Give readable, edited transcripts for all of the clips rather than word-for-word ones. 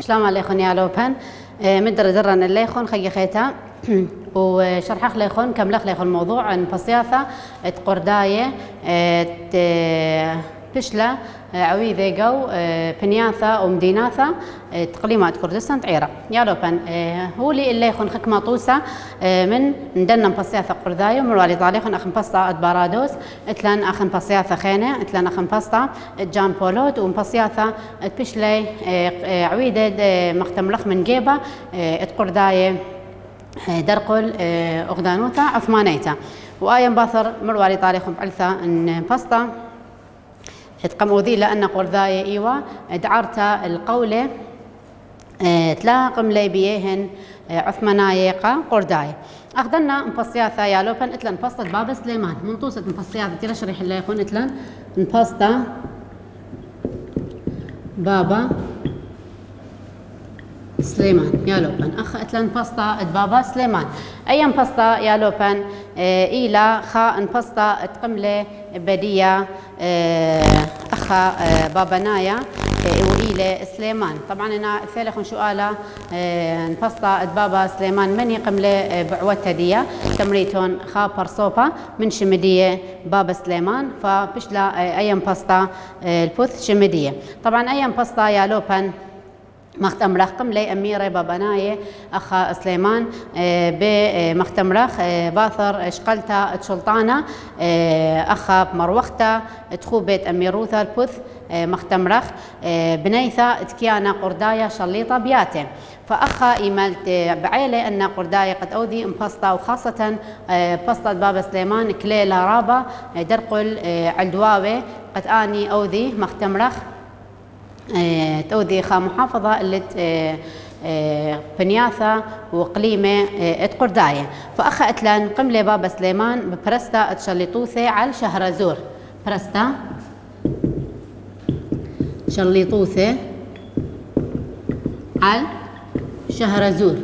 السلام عليكم يا لوبن. مدر درن الليخون خي خيتا وشرح خليخون كم لخليخون موضوع عن بسياثة تقرداية بشلة عويذة جو بنياثة ومديناثة تقليمات كردستان تعيرة يا لوبن. هو اللي يخون خك مطوسة من ندنا بسياثة قرداية ومروالي طاليخون أخن بسطة أدبارادوس اتلان أخن بسياثة خينة اتلان أخن بسطة جان بولوت ومبسياثة بشلة عويدة مختملخ من جيبة تقرداية درقل أغدانوثا عثمانيتا وآيا باثر مروالي طاليخون بعلثة ان بسطة تقموذي لأن قرداية إيوة دعرتا القولة تلاقم لي بيهن عثمانايقة قرداية أخذنا مبسياثة يا لوبن اتلان بسطة بابا سليمان منطوسة مبسياثة تيرا شريح اللي يكون اتلان بسطة بابا سليمان يا لوبن أخ اتلان بسطة بابا سليمان أيام بسطة يا لوبن إلى خا بسطة تقملة بدية أخا بابا نايا وإلى سليمان. طبعا أنا ثالث سؤالة بسطة بابا سليمان من يقملة بعوتة دية تمريتون خا برصوبة من شمدية بابا سليمان فبشلا أيام بسطة البوث شمدية. طبعا أيام بسطة يا لوبن مختمرخ قملي أميرة بابناية أخا سليمان بمختمرخ باثر شقلتا سلطانة أخا مروختا تخوبت أميروثا البث مختمرخ بنيثا تكيانا قردايا شليطة بياته فأخا إيمالت بعيلة أن قردايا قد أوذي انبسطة وخاصة بسطة بابا سليمان كليلة رابا درقل عالدواوي قد آني أوذي مختمرخ تودي خا محافظة اللي بنياثة وقليمة قرداية فأخا اتلان قملة بابا سليمان ببرستا تشليطوثة على شهرزور برستا شليطوثة على شهرزور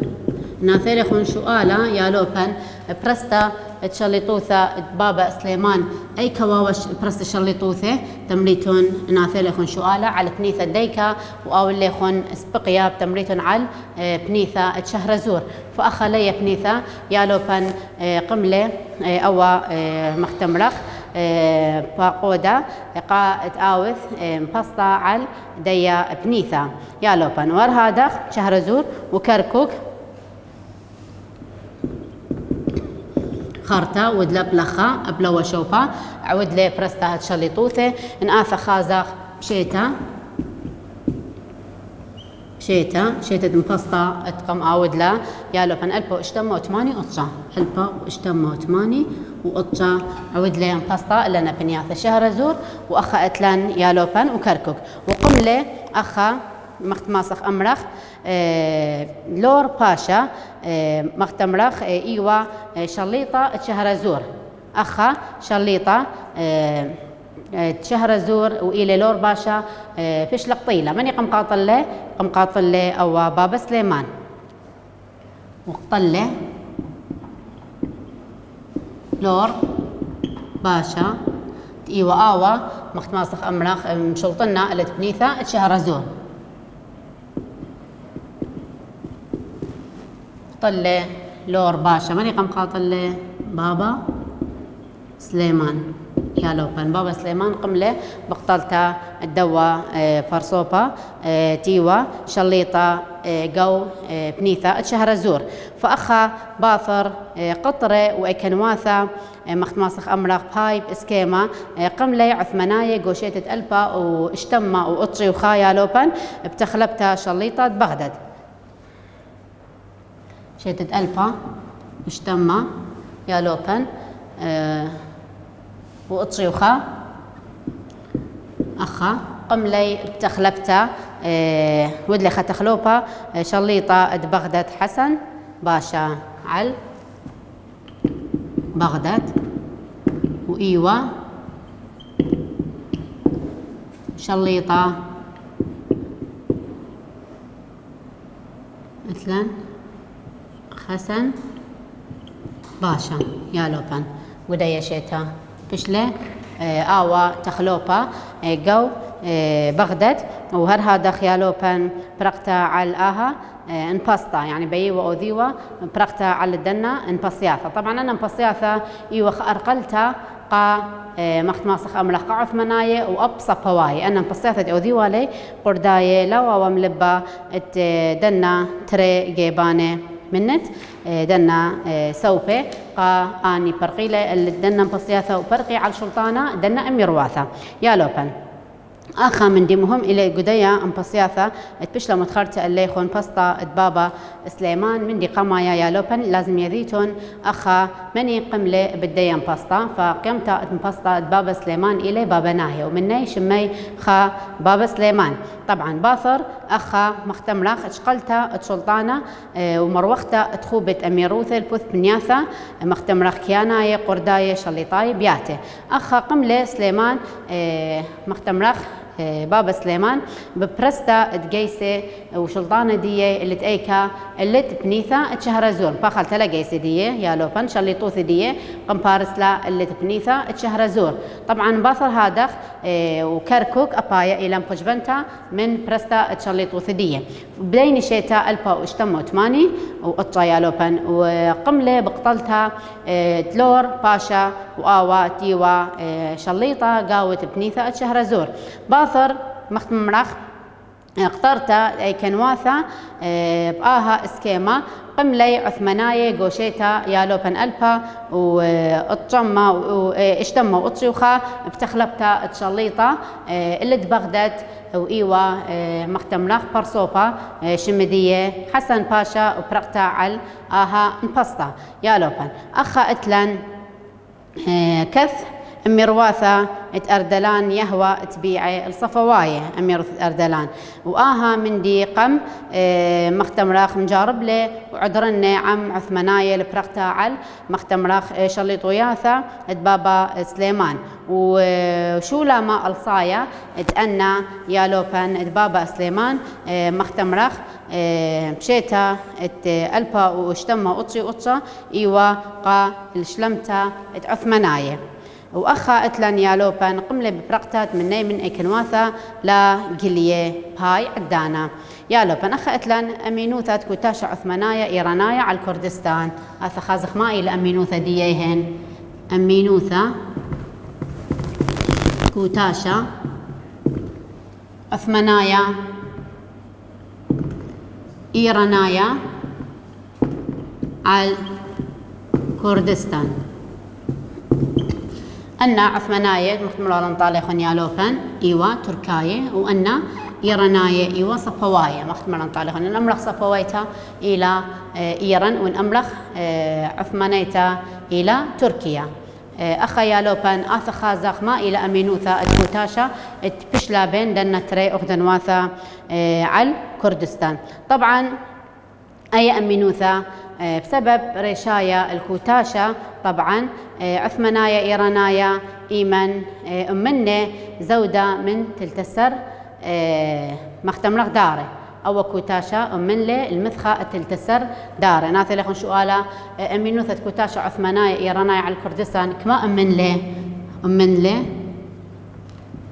ناثير خون سؤالة يا لوبن برستا تشليطوثة بابا سليمان أي كواوش برست شليطوثة تمريتون ناثير خون سؤالة على بنيثة ديكا وأول لي خون سبقيا تمريتون على بنيثة شهرزور فأخا لي بنيثة يا لوبن قملة أو مختمرخ باقودة قا تآوث مبسطة على ديا بنيثة يا لوبن ورهادخ شهرزور وكركوك خارتا ودلب لخا أبلا وشوبا عود لي برستا هتشليطوثة إن آثا خازاخ شيتا مبسطة اتقم آود لا يا لوبن ألبا واشتما وثماني أطشا ألبا واشتما وثماني وأطشا عود لي مبسطة لنا بنياثة شهرزور وأخا اتلان يا لوبن وكركوك وقم لي أخا مختماسخ أمرخ لور باشا مختمرخ إيوة شليطة شهرزور أخا شليطة شهرزور وإلى لور باشا فيش لقطيلة من يقم قاطل له أو بابا سليمان وقطله لور باشا إيوة آوى مختماسخ أمرخ مشلطنا اللي تبنيثة شهرزور طلة لور باشا من يقم قاطل بابا سليمان يا لوبن بابا سليمان قمله بقطلتا الدوا فرصوبة تيوة شليطة جو بنيثة شهرزور فأخا باثر قطرة وإكنواثة مختماسخ أمرخ بايب اسكيما قملي عثماناية قوشيتة ألبا واشتما وأطري وخايا لوبن بتخلبتا شليطة بغداد شيتة ألبا اشتما يا لوبن وأطري وخا أخا قملي بتخلبتا ودلي ختخلوبا شليطة بغداد حسن باشا على بغداد وإيوة شليطة مثلا حسن باشا يا لوبن ودايا شيتا بشلة آوا تخلوبا جو بغداد وهر هذا خيالو بن برقتا على آها ان باستا يعني بيوا او ذيوا برقتا على الدنا ان باسياثا. طبعا انا باسياثا ايوا ارقلتا قا مخت ماسخ املخ قعف منايه وابصى بواي انا باسياثا او ذيوا لي قردايه لوا وملبا دنا تري جيبانه منت دنا سوبي قا اني برقيله الدنا باسياثا وبرقي على السلطانه دنا امي رواثا يا لوبن آخا من ديمهم إلى جديا أم بسياثة تبشلا متخرجة اللي خون بسطة بابا سليمان من دي قمايا يا لوبن لازم يذيتون أخا مني قملة بديا بسطة فقيمتا بسطة بابا سليمان إلى بابا ناهي ومني شمي خا بابا سليمان. طبعا باثر أخا مختمرخ اشقلتا سلطانة ومروختا تخوبت أميروثة البث بنياثة مختمرخ كياناية قرداية شليطاي بياته. أخا قملة سليمان مختمرخ بابا سليمان ببرستا تجيسة وشلطانة دية اللي تأيكا اللي تبنيثا تشهرزور باخل تلا جيسة دية يا لوبان شليطوث دية قمبارسلا اللي تبنيثا تشهرزور. طبعا باثر هادخ وكركوك أبايا إلى مخجبنتا من برستا تشليطوث دية بدين شيتا ألبا واشتمو تماني وقطا يا لوبان وقملة بقتلتها تلور باشا وآوا تيوا شليطة قاوة بنيثا تشهرزور. باثر مختمرخ اقترتا اي كنواثا بآها اسكيما قملي عثماناية قوشيتا يا لوبن ألبا واتجمع واشتموا واتشيوخا بتخلبتا تشليطة اللي بغداد وإيوا مختمرخ برصوبا شمدية حسن باشا وبرقتا على آها انبسطا يا لوبن أخا اتلان كث أميرواثا أردلان يهوى تبيعي الصفواية أمير أردلان وآها من دي قم مختمراخ مجارب لي وعذرني عم عثماناية البرقتا عل مختمراخ شليط وياثا بابا سليمان وشو لما الصايا اتأنا يا لوبان بابا سليمان مختمراخ مشيتا ألبا واشتما أطشا إيوا قا الشلمتا عثماناية وأخا اتلان يا لوبان قملة ببرقتات مني من اكنواثا لا قليه هاي عدانا يا لوبان أخا اتلان أمينوثات كوتاشا عثمانايا إيرانايا على الكردستان هذا خازخ مائي الأمينوثة ديهن أمينوثة كوتاشا عثمانايا إيرانايا على الكردستان أن عثماناية محتمل انطالقون يا لوبان إيوا تركاية وأن إيراناية إيوا صفواية محتمل انطالقون الأمرخ صفوايتا إلى إيران والأمرخ عثمانيتا إلى تركيا. أخا يا لوبان آثا خازاخ ما إلى أمينوثا الكوتاشا تبشلا بين دنا تري أخدنواثا على كردستان. طبعا أي أمينوثا بسبب رشايا الكوتاشا طبعا عثمانايا إيرانايا إيمن أمنة زودة من تلتسر مختمرخ داره أو كوتاشا أمن له المثخة تلتسر داره ناثي لخن سؤالا أمينوثة كوتاشا عثمانايا إيرانايا على الكردستان كما أمن له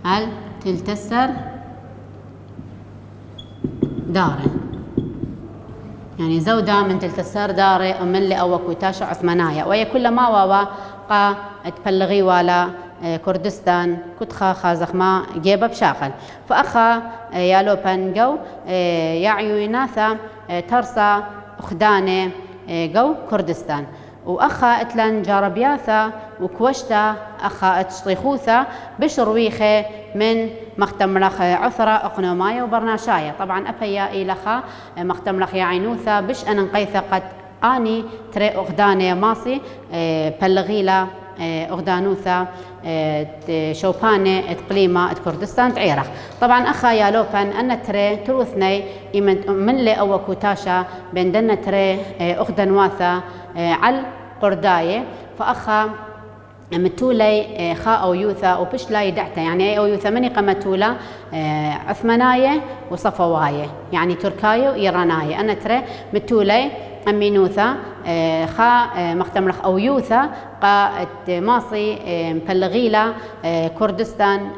هل تلتسر داره يعني زودة من تلتسر داري أمن لي أو كوتاشا عثمانايا وهي كل ما واوا قا تبلغي ولا كردستان كتخا خازخ ما جيبه بشاقل فأخا يا لوبان جو يعيو ناثا ترسا أخداني جو كردستان وأخا اتلان جاربياثا وكوشتا أخا تشطيخوثا بشرويخة من مختمرخ عثرة أقنوماية وبرناشاية. طبعا أبيا إلخا مختمرخ يعينوثا بش أنا نقيثا قد آني تري أغداني ماصي بلغيلا أغدانوثا شوباني تقليمة كردستان تعيرخ. طبعا أخا يا لوبان أن تري تروثني من لي أو كوتاشا بين دنا تري أغدانواثا على قرداية فأخا متولي خا أو يوثا وبشلا يدعتا يعني أو يوثا مني قمتولا عثماناية وصفواية يعني تركاية وإيراناية أنا ترى متولي أمينوثا خا مختمرخ أو يوثا قا ماصي مبلغيلا كردستان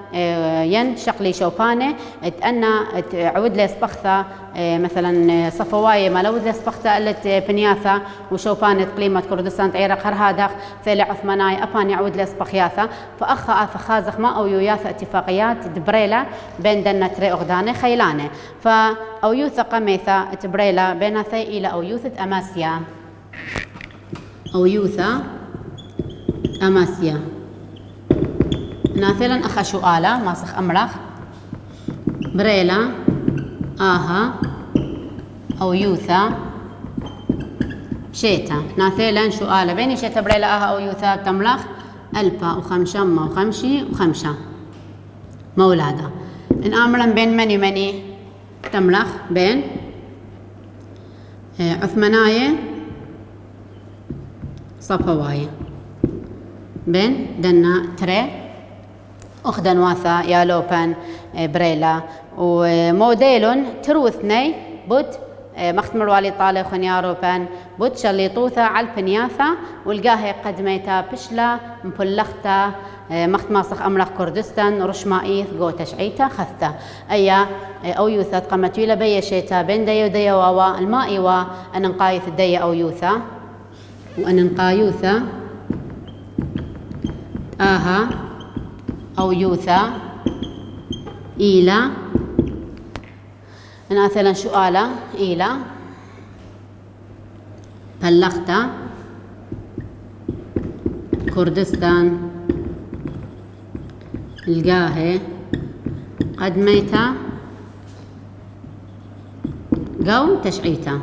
ين شقلي شوبانة أنا عود لي سبختها مثلا صفواية ما لود لي سبختها قلت بنياثا وشوبانة قليمة كردستان تعيرق هرهادخ ثالي عثماناي أباني عود لي سبخياثا فأخا فخازخ ما أو يوياثا اتفاقيات دبريلا بين دنا تري أغدانة خيلانة فأو يوثا قميثا تبريلا بين ثي إلى أو يوثة أماسيا أو يوثا أماسيا مثلا أخا شؤالة ماسخ أمرخ بريلا آها أو يوثا شيتا مثلا شؤالة بيني شيتا بريلا آها أو يوثا تملخ ألبا وخمشمة وخمشي وخمشة مولادة إن أمرا بين مني تملخ بين عثماناية صفواية بين دنا تري أخدن واثا يالوبان بريلا وموديل تروثني بوت مختمر والي طالي خنياروبان بوت شليطوثا على البنياثا والقاهي قدميتا بشلا مبلغتا مختماسخ أمرخ كردستان رشمائيث قو تشعيتا خثتا أيا أو يوثا قمتويلا بيشيتا بين ديا وديا واوا المائي وأننقايث ديا أو يوثا وأننقايوثا آها أو يوثا إيلا أنا مثلا سؤالة إيلا بلغتا كردستان القاهي قدميتا قو تشعيتا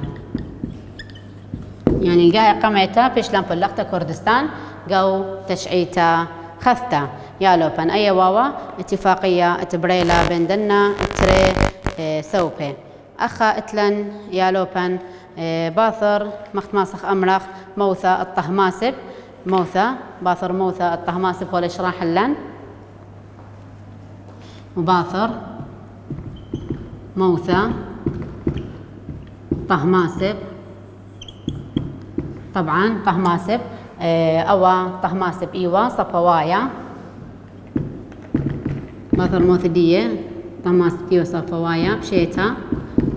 يعني القاهي قميتا بيشلان بلغتا كردستان قو تشعيتا خثتا يالوبان أي واوا اتفاقية تبريلا بين دنا تري سوبي أخا اتلن يالوبان باثر مختماسخ أمرخ موثى الطهماسب موثى باثر موثى الطهماسب ولا شراح اللن وباثر موثى طهماسب طبعا طهماسب أو طهماسب إيوا صفوايا باثر موثدية طهماسب إيوا صفوايا بشيتا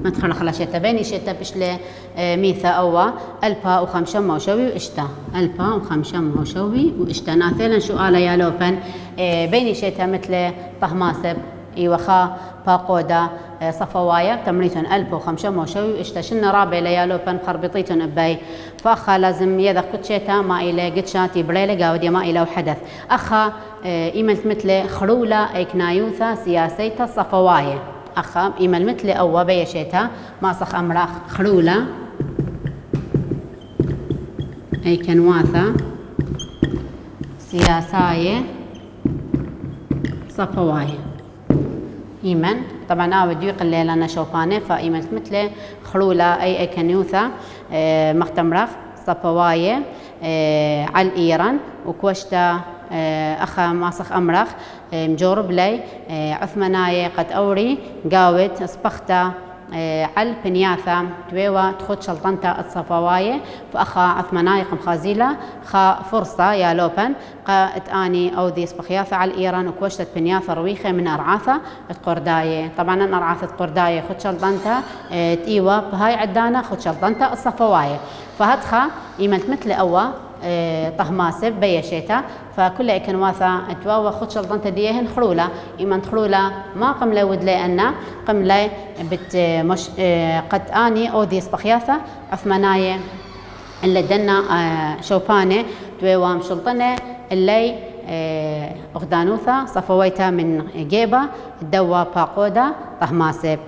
ما تخلى خلا شيتا بيني شيتا بشلي ميثا أوا ألبا وخمشم وشوي وإشتا ألبا وخمشم وشوي وإشتا ناثلا سؤال يا لوبن بيني شيتا مثل طهماسب إيوخا باقودا صفوايا تمريتون ألبا وخمشم وشوي وإشتا شنا رابع ليالو بن خربطيتون أباي فأخا لازم يذا كتشيتا ما إلى قتشاتي بريلة قاودي ما إلى وحدث أخا إيملت مثل خرولة إكنايوثا سياسيتا صفوايا أخا إيمل مثل أو بيشيتا ما صخ أمرخ خرولة أي كنواثا سياساية صفواية إيمن طبعا أود يقل لنا شوبانة فإيملت مثل خرولة أي كنيوثا مختمرخ صفواية على إيران وكوشتا أخا ماسخ أمرخ مجورب لي عثماناية قد أوري قاوت أصبختا على بنياثا تويوا تخد شلطنتا الصفواية فأخا عثماناية خازيلة خا فرصة يا لوبن قا اتاني أو ذي صبخياثا على إيران وكوشتت بنياثا رويخة من أرعاثة قرداية طبعا أنا أرعاثة قرداية خد شلطنتا تيوا بهاي عدانا خد شلطنتا الصفواية فهدخا إيملت مثل أوا طهماسب بيشيتا فكل إكن واثا اتواوا خد شلطنتا ديهن خرولة إيمان خرولة ما قم لي ود لي أنا قم لي بت مش قد آني أو ذي صبخياثا عثماناية اللي دنا شوبانة تويوا مشلطنة اللي أغدانوثا صفويتا من جيبة الدوا باقودا طهماسب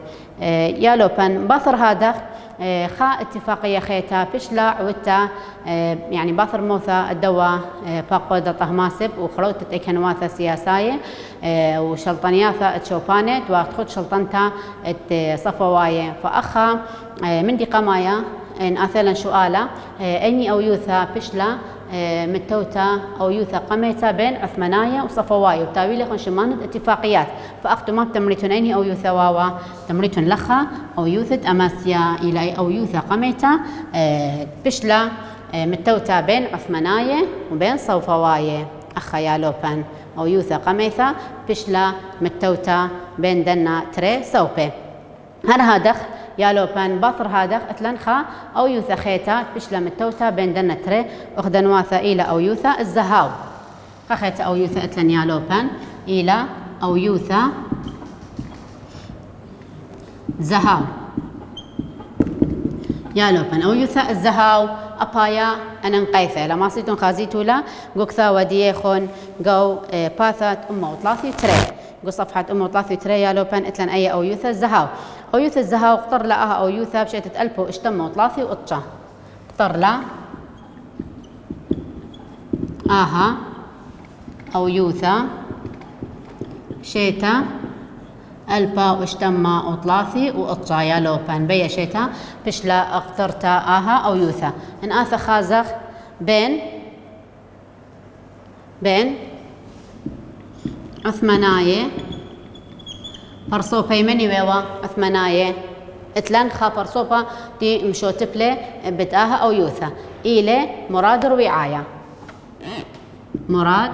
يا لوبن باثر هذا خا اتفاقية خيتا بشلا عوتا يعني باثر موثا الدوا باقودا طهماسب وخروتت اكنواثا سياساية وشلطنياثا اتشوبانت وتخد شلطنتا صفواية فأخا من دي قمايا ان اثلا سؤالا اني او يوثا بشلا متوتا او يوثا قميتا بين عثماناية وصفواية وتاويل خن شمانت اتفاقيات فاختو ما تمريتون اني او يوثا واوا تمريتون لخا او يوثت اماسيا الى او يوثا قميتا بشلا متوتا بين عثماناية وبين صوفواية أخا يالوبن أو يوثا قميثا بشلا متوتا بين دنا تري سوبي هر هادخ يالوبن باطر هادخ اتلن خا أو يوثا خيتا بشلا متوتا بين دنا تري أخدن واثا إلى أو يوثا الزهاو خيتا أو يوثا اتلن يالوبن إلى أو يوثا زهاو يالوبن أو يوثا الزهاو أبايا أنا نقيثة لما صيتون خازيتو لا قوكثا وديخون قو باثات أمه وطلاثي تري قو صفحة أمه وطلاثي تري يالوبن اتلن أي أو يوثا الزهاو أو يوثا الزهاو قطر لها أو يوثا بشيتة ألبو اشتمه وطلاثي وقطشة قطر لا آها أو يوثا شيتا ألبا واشتما وطلاثي وقطشة يالوبن بيا شيتا بشلا اقترتا آها أو يوثا إن آثا خازخ بين عثماناية برصوبة يمني ويوا عثماناية اتلان خا برصوبة دي مشوتبلة بدآها أو يوثا إلى مراد رويعاية مراد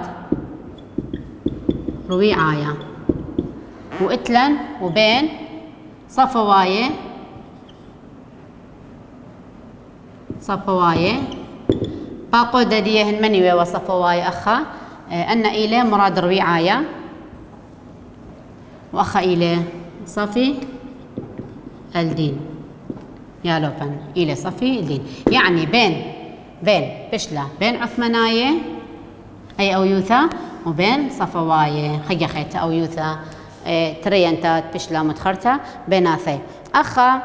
رويعاية واتلن وبين صفواية باقو دديهن مني وصفواية أخا أن إلى مراد رويعاية وأخا إلى صفي الدين يالوبن إلى صفي الدين يعني بين بشلة بين عثماناية أي أو يوثا وبين صفواية خيتا أو يوثا ترينتات بشلا متخرتا بيناثي أخا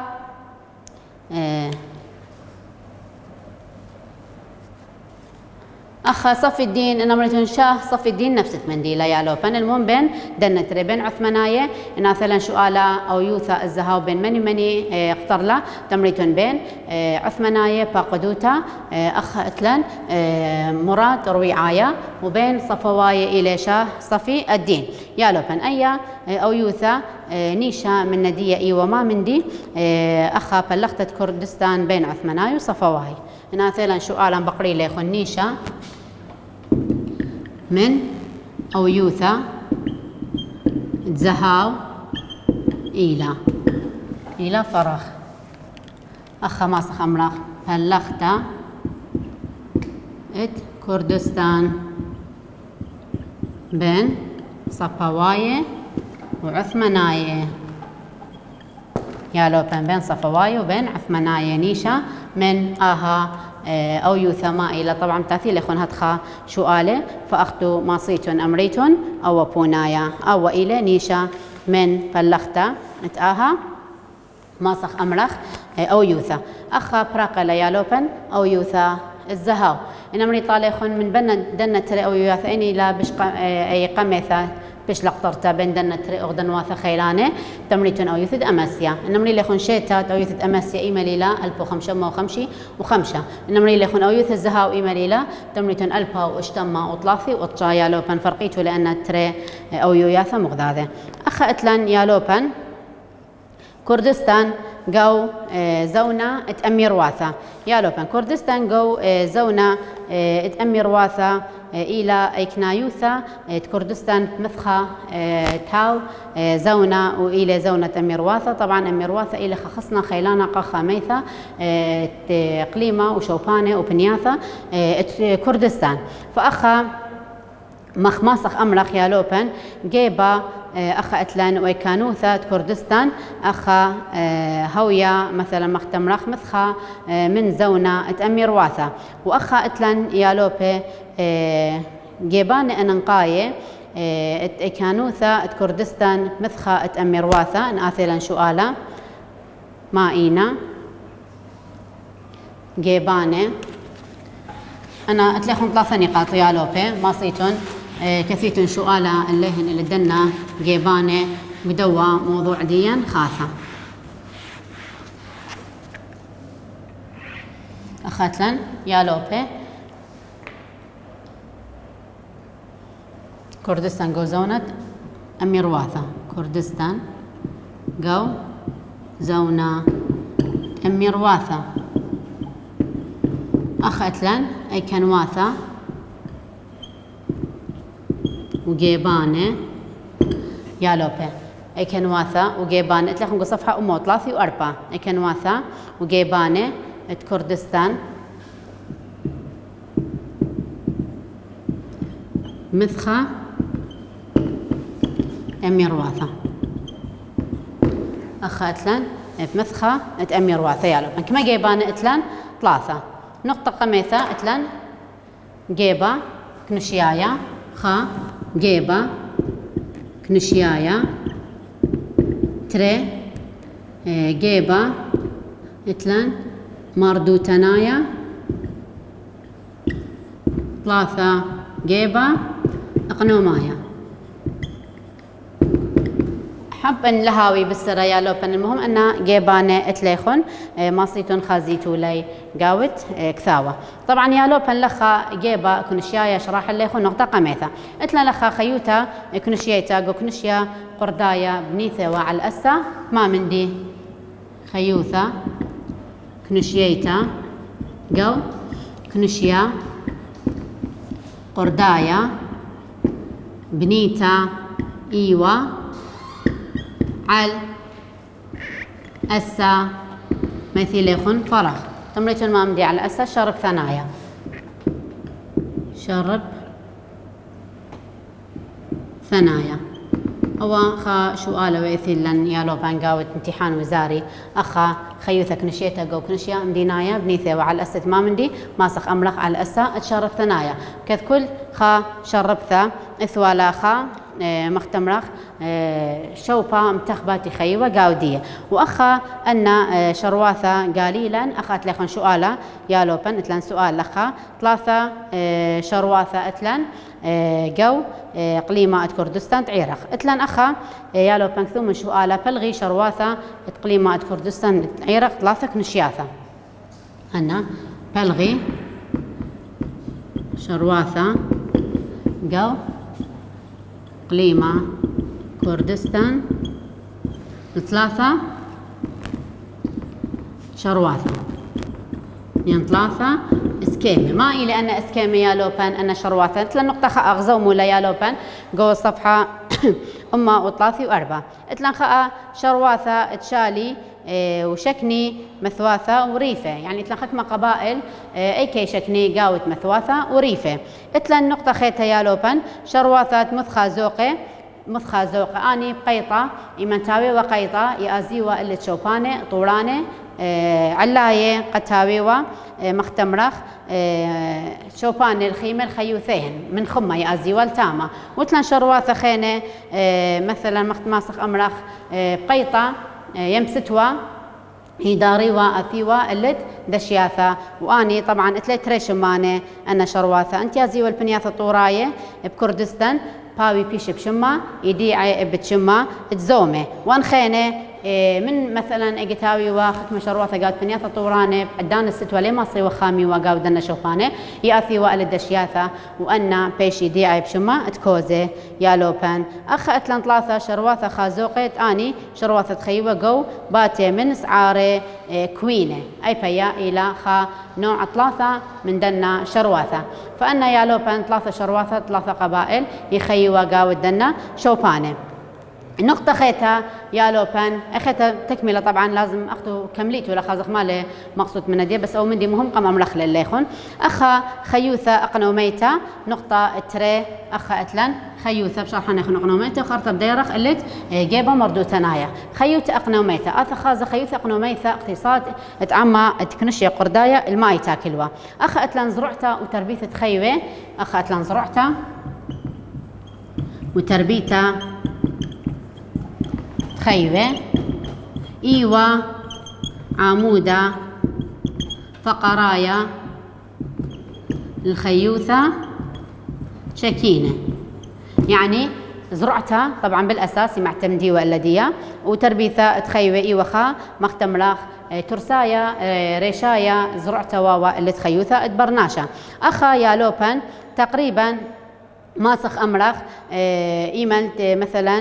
صفي الدين أنا مريتون شاه صفي الدين نفس منديلا يالوبن المهم بين دنتري بين عثماناية مثلا شؤالا أو يوثا الزهاو بين مني اختار لا تمريتون بين عثماناية باقدوتا أخ اتلن مراد رويعاية وبين صفواية إلى شاه صفي الدين يالوبن أي أو يوثا نيشا من ندية إي وما من دي أخا بلغتة كردستان بين عثماناية وصفواي مثلا شؤالا بقري ليخون نيشا من أو يوثا زهاو إلى فرخ أخا ماسخ أمرخ بلغتة كردستان بين صفواية وعثماناية يالوبن بين صفواية وبين عثماناية نيشا من آها أو يوثا ما إلى طبعا تاثيل يخون هدخا شؤاله فأخدو ماصيتون أمريتون أو بونايا أو إلى نيشا من فلختا اتآها ماسخ أمرخ أو يوثا أخا براقة ليالوبن أو يوثا الزهاو إن أمري طالخون من بنا دنة تري أو يوثا إني لا أي قميثا بش لقطرتا بين دنة تري أغدن واثا خيلانة تمريتون أو يثد أماسيا إنمري ليخون شيتات أو يثد أماسيا إيمالي لا ألبو وخمشة إنمري ليخون أو يثد زهاو إيمالي لا تمريتون ألبا واشتما وطلاثي وطشايا لوبن فرقيتو لأن تري أو يوثا مغذاذة أخا اتلان يالوبن كردستان جو زونا اتأمير واثا يالوبن كردستان جو زونا اتأمير واثا إلى إكنايوثا كردستان مثخة تاو زونا وإلى زونة أميرواثا طبعا أميرواثا إلى خصنا خيلانا قخا ميثا قليمة وشوبانة وبنياثا كردستان فأخا مخماسخ أمرخ يالوبن جيبا أخا أتلان ويكانوثا كردستان أخا هويا مثلا مختمرخ مثخا من زونا أتأمير واثا وأخا أتلان يالوبي جيبان أننقاية كانوثا كردستان مثخا أتأمير واثا نآثلا شؤالا ما إينا جيبانة أنا أتلخون 3 نقاط يالوبي ما صيتون كثيتون سؤالا اللهن اللي دنا جيبانه بدوا موضوع ديا خاثة أخاتلن يالوبي كردستان جو زونة أمير واثا كردستان جو زونة أمير واثا أخ أتلن أي كنواثة وجيبانة يالوبة أي كنواثة وجيبانة أتلخ نقول صفحة أمو 3 و4 أي كنواثة وجيبانة كردستان مثخة أمير واثة أخ أتلن بمثخة أمير واثة يالوبة كما جيبانة أتلن 3 نقطة قميثة أتلن جيبة كنشيايا خا جيبة كنشيايا تري جيبة أتلن مردوتنايا 3 جيبة أقنومايا حب أن لهاوي بالسرة يا لوبن المهم أن جيبانة اتليخن ماصيتون خازيتو لي قاوت كثاوة طبعا يا لوبن لخا جيبا كنشيايا شراح الليخن نقطة قميثة اتلا لخا خيوتا كنشياتا جو كنشيا قردايا بنيثة وعلى الأسا ما مندي خيوثة كنشياتا جو كنشيا قردايا بنيتا إيوا على أسا مثيليخن فرغ تمريتون ما مدي على أسا شرب ثنايا شرب ثنايا هو خا سؤال ويثيلن يا لو بانقاوت امتحان وزاري أخا خيوثك نشيتا جو كنشيا مدينايا بنيثة وعلى الأسة ما مندي ماسخ أملخ على الأسة اتشرب ثنايا كذ كل خا شربثا إثوالا خا مختمرخ شوبا متخباتي خيوة قاودية وأخا أن شرواثة قليلا أخات لخن سؤالا يا لوبن اتلان سؤال لخا 3 شرواثة اتلان جو قليمة كردستان تعيرخ اتلان أخا يا لوبن ثم سؤالا بلغي شرواثة قليمة كردستان تعيرخ 3 كنشياثة أنا بلغي شرواثة جو قليمة كردستان 3 شرواثة يعني 3 اسكيمي ما إلى أن اسكيمي يا لوبان أن شرواثة اتلا نقطة خا أغزو مولا يا لوبان جو الصفحة أما و3 و4 اتلا خا شرواثة تشالي وشكني مثواثة وريفة يعني اتلا خكمة قبائل أي كي شكني قاوت مثواثة وريفة اتلا النقطة خيتها يا لوبان شرواثات مثخا زوقة أني قيطة إيمانتاوي وقيطة يأزيوا اللي تشوبانة طورانة علاية قتاويوة مختمرخ شوبان الخيمة الخيوثين من خمة يأزيوا التامة وتلان شرواثة خينة مثلا ماسخ أمرخ قيطة يمستوا هيداريوا أثيوا اللت دشياثة وأني طبعا اتلت ريشمانة أنا شرواثة أنت يازيوا البنياثة طوراية بكردستان باوي بيش بشمة يديعي بتشمة تزومه وان خينه من مثلا اجتاوي واخت شرواثه قالت بنياثه طورانه عدان الستوى لما صي وخامي وقاودنا شوفانه ياثي وال الدشياثه وان بيش يديعي بشمة تكوزه يا لوبان اخ اتلان 3 شرواثه خازوقت اني شرواثه خيوه جو باتي من سعاره كوينه اي بيا الى خا نوع 3 من دنا شرواثه فان يا لوبان 3 شرواثه 3 قبائل يخيوا قاود دنا شوفانه النقطة خيتها يا لوبان أخيتها تكملة طبعا لازم أخذوا كمليت ولا خازق ماله مقصود من دي بس أو من دي مهم قم أمرخ لليخون أخا خيوثة أقنوميتا نقطة تري أخا أتلن خيوثة بشرحنا ناخن أقنوميتا وخارطة بديرخ اللي جيبا مردوتنايا خيوثة أقنوميتا أثا خازة خيوثة أقنوميتا اقتصاد اتعمى تكنشي قردايا الماي تاكلوا أخا أتلن زرعتا وتربية خيوة أخا أتلن زرعتا وتربيتا خيوة إيوة عمودة فقرايا الخيوثة شكينة يعني زرعتها طبعا بالأساس معتمدي والدية وتربيثة تخيوة إيوة خا مختمراخ ترسايا ريشايا زرعتها واوا اللي تخيوثة برناشا أخا يا لوبان تقريبا ماسخ أمرخ إيمنت مثلا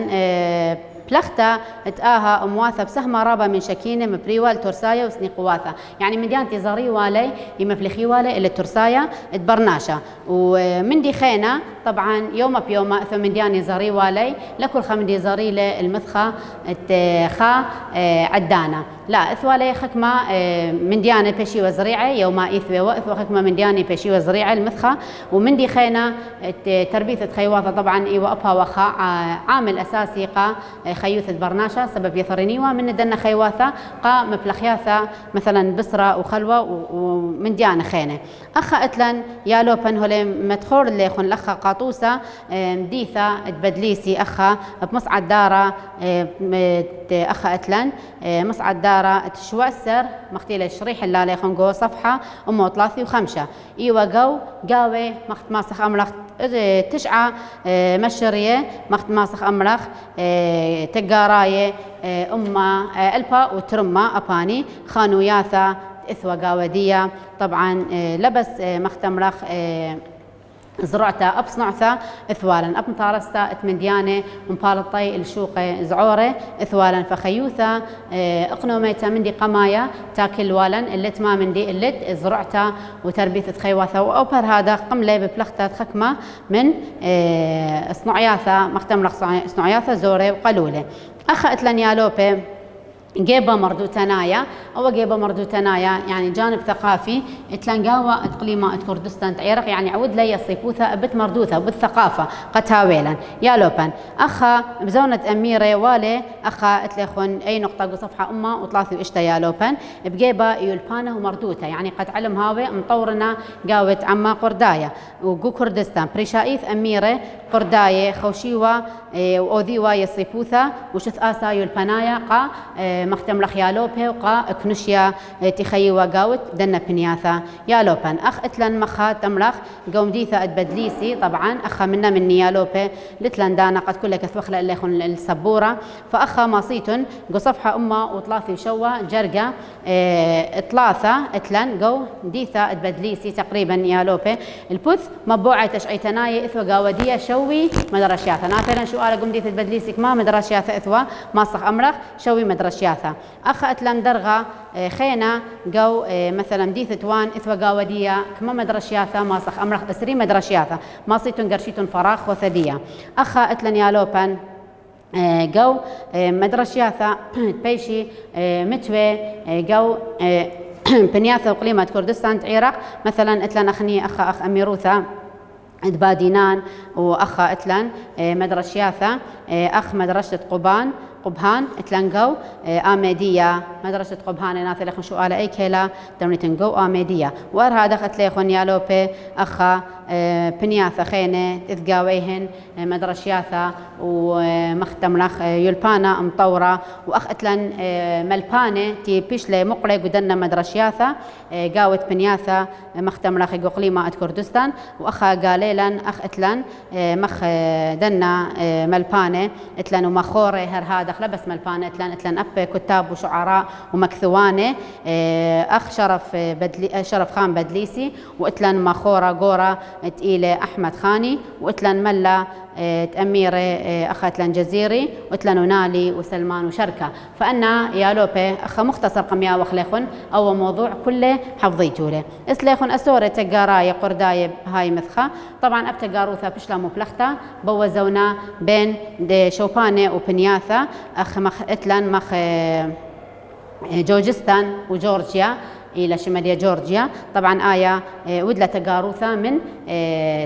بلختا تآها مواثة بسهمة رابة من شكينة مبريوال ترسايا وسني قواثة يعني من ديان تزاري والي يمفلخي والي اللي ترسايا تبرناشا ومن دي خينا طبعا يوم بيوم اثو من ديان يزاري والي لكل خمن يزاري له المثخة خا عدانا لا اثوالي خكمة من ديانة بشي وزريعة يوم اثوى واثوى خكمة من ديانة بشي وزريعة المثخة ومن دي خينا تربية خيواثة طبعا ايوا ابها وخا عامل اساسي قا خيوثة برناشا سبب يثرنيوا من دنا خيواثة قا مفلخياثة مثلا بصرة وخلوة ومن ديانة خينة اخا اتلن يا لوبن هولي مدخور اللي يخون لخا قاطوسة مديثة تبدليسي اخا بمصعد دارة اخا اتلن مصعد دارة تشوأسر مختيلة الشريح اللي عليه خنقو صفحة أمو 3 و5 إيوا قاوي مخت ماسخ أملخ تشعة مشرية مخت ماسخ أملخ تقاراية أما ألبا وترمى أباني خانوياثا إثوى قاودية طبعا لبس مختملخ زرعتا أبصنعتا إثوالا أبنطارستا اتمنديانة مبالطي الشوقة زعورة إثوالا فخيوثا إقنوميتا مندي قمايا تاكل والا اللي ما مندي اللي زرعتا وتربية خيواثا وأوبر هذا قملة ببلختا خكمة من صنعياثا مختملخ صنعياثا زورة وقلولة أخا اتلن يالوبي جيبه مردوتنايا أو جيبه مردوتنايا يعني جانب ثقافي تلنقاوة إقليمات كردستان تعيرق يعني عود لي يصيبوثا بت مردوثة بالثقافة قتاويلا يا لوبان أخا بزونة أميرة والي أخا اتلخون أي نقطة صفحة أمة وطلاثي إشتا يا لوبان بجيبه يلبانة ومردوثة يعني قد علم هاوي مطورنا قاوت عما قردايا وقو كردستان بريشايث أميرة قرداية خوشيوة وأوذيوة يصيبوثا وشث آسا يلبانايا قا مختملخ يالوبه وقا كنشيا تخيوا قاوت دنا بنياثا يالوبان أخ اتلن مخا تملخ قوم ديثا اتبدليسي طبعا أخا منا من يالوبه لتلن دانا قد كلك ثوخلة اللي يخون السبورة فأخا ماصيتن قو صفحة أمة وطلاثي وشوة جرقة اطلاثة اتلن قو ديثا اتبدليسي تقريبا يالوبه البث مبوعة تشعيتناي إثوى قاودية شوي مدرشياثا نافلا شو قال قوم ديثا اتبدليسي ما مدرشياثا إثوى ماصخ أمرخ شوي مدرشياثا أخا اتلن درغة خينا قو مثلا ديثة وان إثوى قاودية كما مدرشياثا ماصخ أمرخ أسري مدرشياثا ماصيتن قرشيتن فراخ وثدية أخا اتلن يالوبان قو مدرشياثا بيشي متوي قو بنياثا وقليمة كردستان تعيرق مثلا اتلن أخني أخ أميروثا دبادينان وأخا اتلن مدرشياثا أخ مدرسة قبهان اتلنقو آميدية مدرسة قبهان ناث لخن شو على أي كلا دونيتنقو آميدية وأرها دخلت لخن يالوبي أخا بنياثا خينة تذقاويهن مدرشياثا ومختم لخ يلبانا مطورة وأخ اتلن ملبانة تي بيشلي مقلي قدنا مدرشياثا قاوت بنياثا مختم لخ قليمة كردستان وأخا قاليلا أخ اتلن مخ دنا ملبانة اتلن ومخورة هرها دخل بس ملبانة اتلن أب كتاب وشعراء ومكثوانة أخ شرف خان بدليسي واتلن مخورة قورة تقيلة أحمد خاني واتلن ملا أميرة أخاتلن جزيري واتلن نالي وسلمان وشركة فأنا يا لوبي أخ مختصر قميا وخليخن أو موضوع كله حفظيتوا له اسليخن أسورة تقاراية قرداية هاي مثخة طبعا أبتقاروثا بشلا مفلختا بوزونا بين شوبانة وبنياثا أخ مخ اتلن مخ جوجستان وجورجيا إلى شمالية جورجيا طبعا آية ودلة تقاروثة من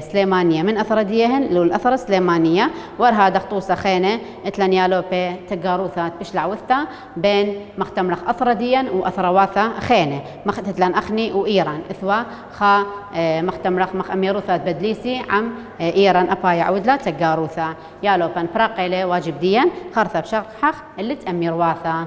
سليمانية من أثرديهن للأثر سليمانية ورها دخطوسة خينة اتلن يالوبي تقاروثة بشلع وثة بين مختملخ أثرديا وأثرواثة خينة مختتلن أخني وإيران إثوى خا مختملخ مخ أميروثة بدليسي عم إيران أبايا ودلة تقاروثة يالوبان براقيلة واجب ديا خرثة بشرحخ اللي تأمير واثة